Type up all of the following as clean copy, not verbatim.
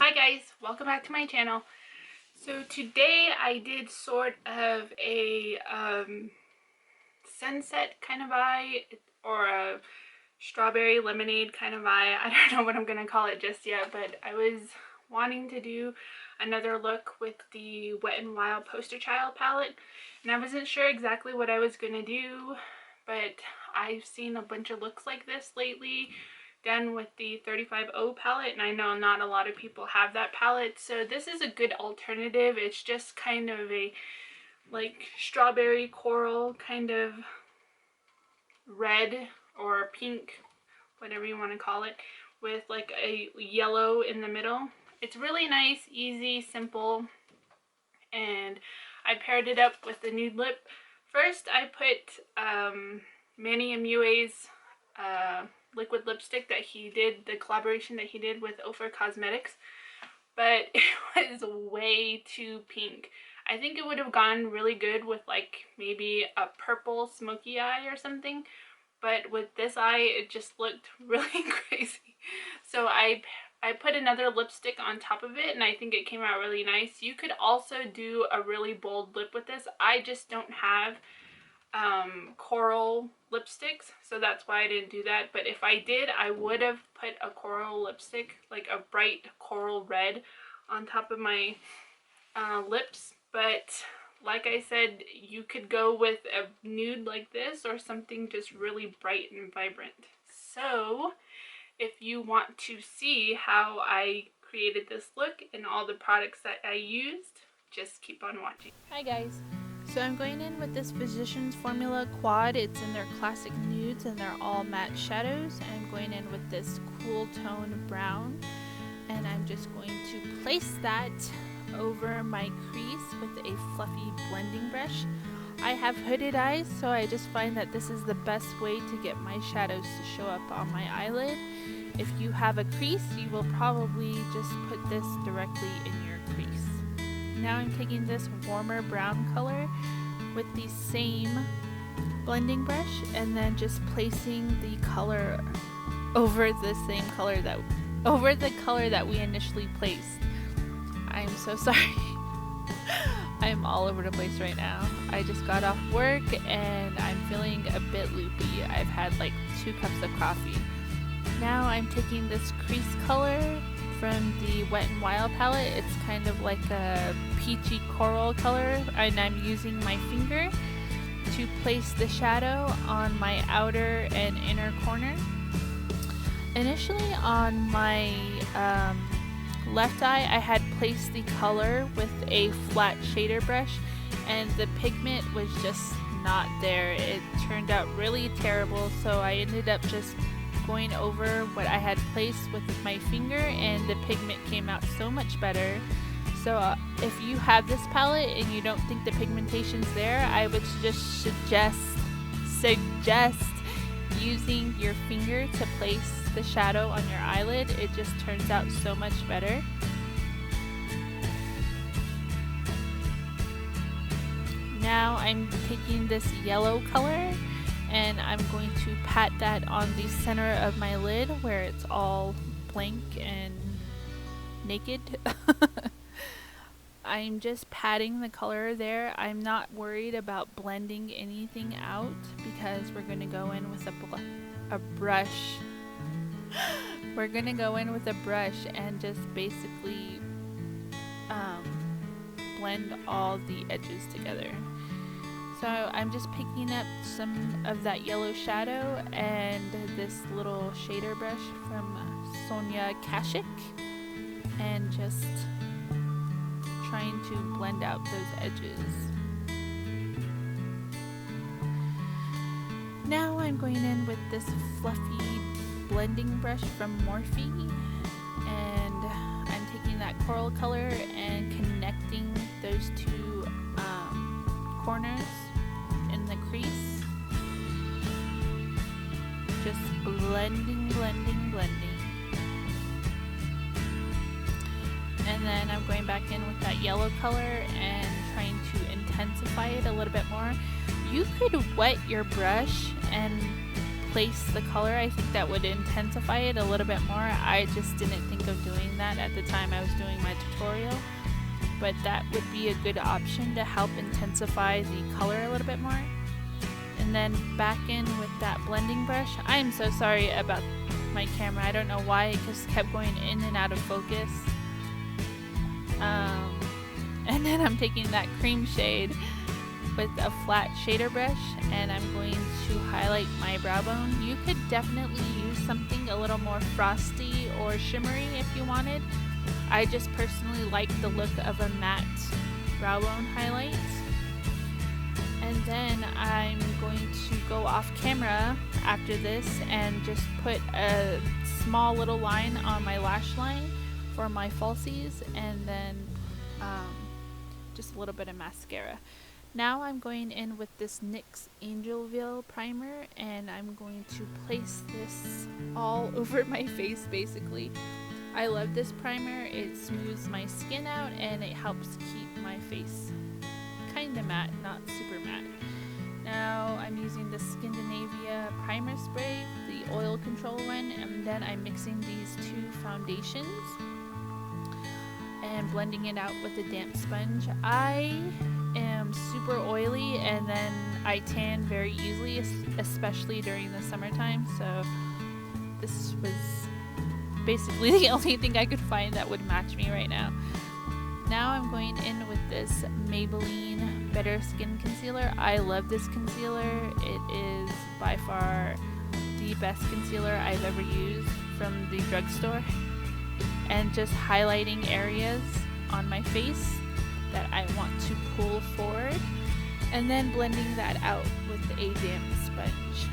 Hi guys, welcome back to my channel. So today I did sort of a sunset kind of eye or a strawberry lemonade kind of eye. I don't know what I'm gonna call it just yet, but I was wanting to do another look with the Wet n Wild Poster Child palette, and I wasn't sure exactly what I was gonna do, but I've seen a bunch of looks like this lately done with the 35O palette, and I know not a lot of people have that palette, so this is a good alternative. It's just kind of a like strawberry coral kind of red or pink, whatever you want to call it, with like a yellow in the middle. It's really nice, easy, simple, and I paired it up with the nude lip. First I put Manny MUA's liquid lipstick that he did, the collaboration that he did with Ofer Cosmetics, but it was way too pink. I think it would have gone really good with like maybe a purple smoky eye or something, but with this eye it just looked really crazy. So I put another lipstick on top of it, and I think it came out really nice. You could also do a really bold lip with this. I just don't have coral lipsticks, so that's why I didn't do that. But if I did, I would have put a coral lipstick, like a bright coral red, on top of my lips. But like I said, you could go with a nude like this or something just really bright and vibrant. So if you want to see how I created this look and all the products that I used, just keep on watching. Hi guys. So I'm going in with this Physicians Formula Quad. It's in their classic nudes and they're all matte shadows. And I'm going in with this cool tone brown. And I'm just going to place that over my crease with a fluffy blending brush. I have hooded eyes, so I just find that this is the best way to get my shadows to show up on my eyelid. If you have a crease, you will probably just put this directly in your crease. Now I'm taking this warmer brown color with the same blending brush and then just placing the color over the same color that we initially placed. I'm so sorry. I'm all over the place right now. I just got off work and I'm feeling a bit loopy. I've had like 2 cups of coffee. Now I'm taking this crease color from the Wet n Wild palette. It's kind of like a peachy coral color, and I'm using my finger to place the shadow on my outer and inner corner. Initially on my left eye, I had placed the color with a flat shader brush, and the pigment was just not there. It turned out really terrible, so I ended up just going over what I had placed with my finger, and the pigment came out so much better. So if you have this palette and you don't think the pigmentation's there, I would just suggest using your finger to place the shadow on your eyelid. It just turns out so much better. Now I'm taking this yellow color and I'm going to pat that on the center of my lid where it's all blank and naked. I'm just patting the color there. I'm not worried about blending anything out because we're going to go in with a brush. We're going to go in with a brush and just basically blend all the edges together. So I'm just picking up some of that yellow shadow and this little shader brush from Sonia Kashik and just trying to blend out those edges. Now I'm going in with this fluffy blending brush from Morphe, and I'm taking that coral color and connecting those 2 corners in the crease. Just blending. And then I'm going back in with that yellow color and trying to intensify it a little bit more. You could wet your brush and place the color, I think that would intensify it a little bit more. I just didn't think of doing that at the time I was doing my tutorial, but that would be a good option to help intensify the color a little bit more. And then back in with that blending brush. I am so sorry about my camera. I don't know why it just kept going in and out of focus. And then I'm taking that cream shade with a flat shader brush, and I'm going to highlight my brow bone. You could definitely use something a little more frosty or shimmery if you wanted. I just personally like the look of a matte brow bone highlight. And then I'm going to go off camera after this and just put a small little line on my lash line for my falsies, and then just a little bit of mascara. Now I'm going in with this NYX Angel Veil primer, and I'm going to place this all over my face basically. I love this primer. It smooths my skin out and it helps keep my face kinda matte, not super matte. Now I'm using the Scandinavia primer spray, the oil control one, and then I'm mixing these two foundations and blending it out with a damp sponge. I am super oily and then I tan very easily, especially during the summertime, so this was basically the only thing I could find that would match me right now. Now I'm going in with this Maybelline Better Skin Concealer. I love this concealer. It is by far the best concealer I've ever used from the drugstore. And just highlighting areas on my face that I want to pull forward, and then blending that out with a damp sponge.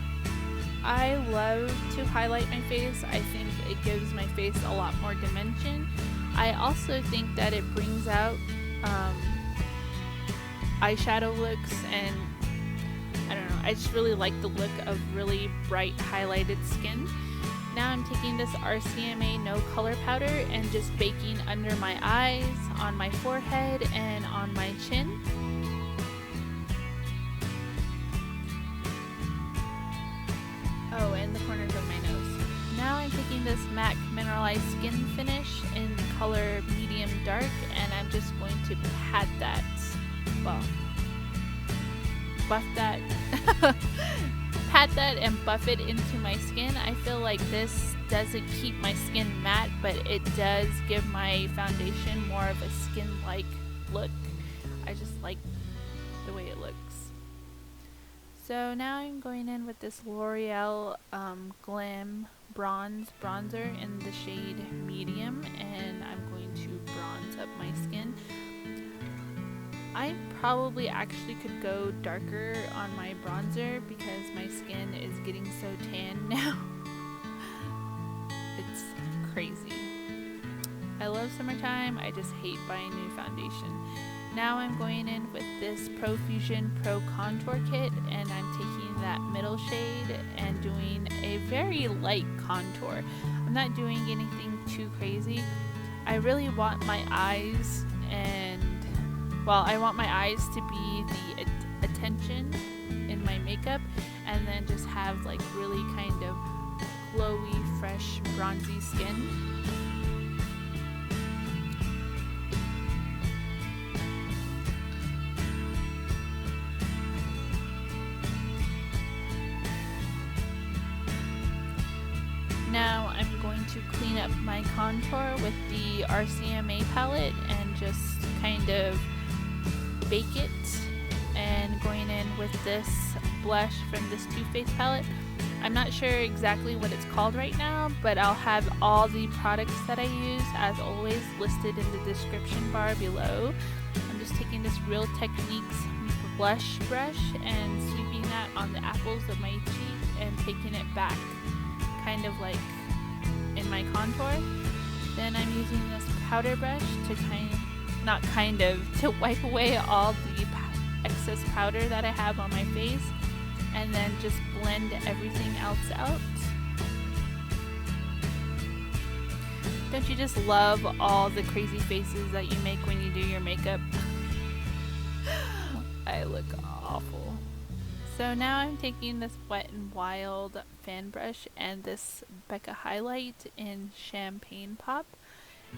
I love to highlight my face. I think it gives my face a lot more dimension. I also think that it brings out eyeshadow looks, and I don't know, I just really like the look of really bright highlighted skin. Now I'm taking this RCMA No Color Powder and just baking under my eyes, on my forehead, and on my chin. Oh, and the corners of my nose. Now I'm taking this MAC Mineralized Skin Finish in the color Medium Dark, and I'm just going to pat that, well, buff that, pat that and buff it into my skin. I feel like this doesn't keep my skin matte, but it does give my foundation more of a skin-like look. I just like the way it looks. So now I'm going in with this L'Oreal Glam Bronze Bronzer in the shade Medium, and I'm going to bronze up my skin. I probably actually could go darker on my bronzer because my skin is getting so tan now. It's crazy. I love summertime. I just hate buying new foundation. Now I'm going in with this Profusion Pro Contour Kit, and I'm taking that middle shade and doing a very light contour. I'm not doing anything too crazy. I really want my eyes I want my eyes to be the attention in my makeup, and then just have like really kind of glowy, fresh, bronzy skin. Now I'm going to clean up my contour with the RCMA palette and just kind of bake it, and going in with this blush from this Too Faced palette. I'm not sure exactly what it's called right now, but I'll have all the products that I use as always listed in the description bar below. I'm just taking this Real Techniques blush brush and sweeping that on the apples of my cheek and taking it back kind of like in my contour. Then I'm using this powder brush to to wipe away all the excess powder that I have on my face, and then just blend everything else out. Don't you just love all the crazy faces that you make when you do your makeup? I look awful. So now I'm taking this Wet n Wild fan brush and this Becca highlight in Champagne Pop,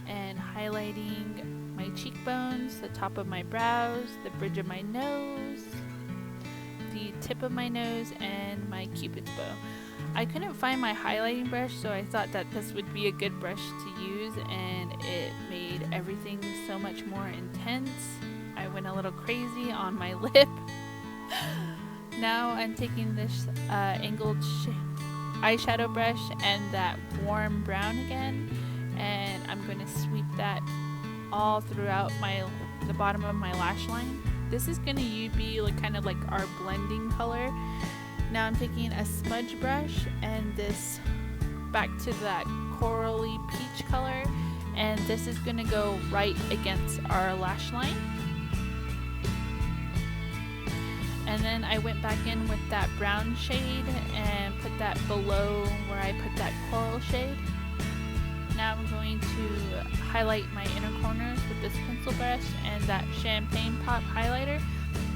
and highlighting my cheekbones, the top of my brows, the bridge of my nose, the tip of my nose, and my cupid's bow. I couldn't find my highlighting brush, so I thought that this would be a good brush to use, and it made everything so much more intense. I went a little crazy on my lip. Now I'm taking this angled eyeshadow brush and that warm brown again, and I'm going to sweep that all throughout the bottom of my lash line. This is going to be like kind of like our blending color. Now I'm taking a smudge brush and this back to that corally peach color, and this is going to go right against our lash line. And then I went back in with that brown shade and put that below where I put that coral shade. Now I'm going to highlight my inner corners with this pencil brush and that Champagne Pop highlighter.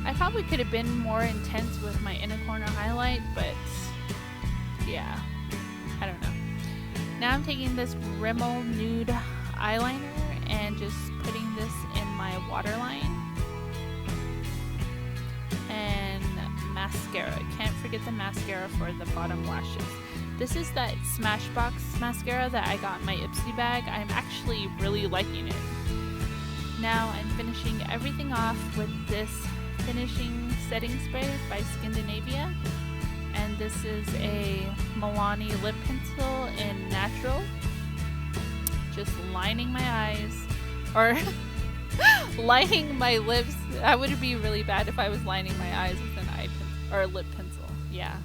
I probably could have been more intense with my inner corner highlight, but yeah, I don't know. Now I'm taking this Rimmel Nude eyeliner and just putting this in my waterline. And mascara. Can't forget the mascara for the bottom lashes. This is that Smashbox mascara that I got in my Ipsy bag. I'm actually really liking it. Now I'm finishing everything off with this finishing setting spray by Scandinavia. And this is a Milani lip pencil in natural. Just lining my eyes, or lining my lips. That would be really bad if I was lining my eyes with an eye pencil or a lip pencil. Yeah.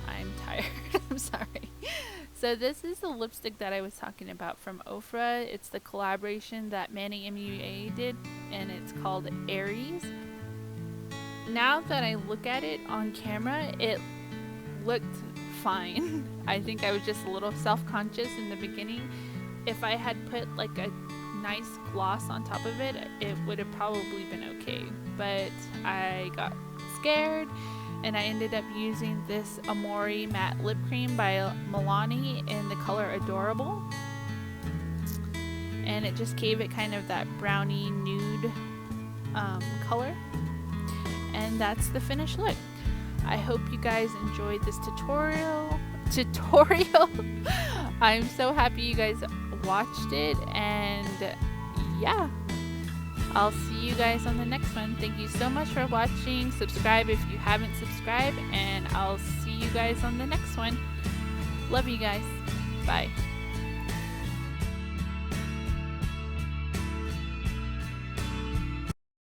I'm tired. I'm sorry. So this is the lipstick that I was talking about from Ofra. It's the collaboration that Manny MUA did, and it's called Aries. Now that I look at it on camera, it looked fine. I think I was just a little self-conscious in the beginning. If I had put like a nice gloss on top of it, it would have probably been okay. But I got scared, and I ended up using this Amore matte lip cream by Milani in the color Adorable, and it just gave it kind of that brownie nude color. And that's the finished look. I hope you guys enjoyed this tutorial. I'm so happy you guys watched it, and yeah, I'll see you guys on the next one. Thank you so much for watching. Subscribe if you haven't subscribed, and I'll see you guys on the next one. Love you guys. Bye.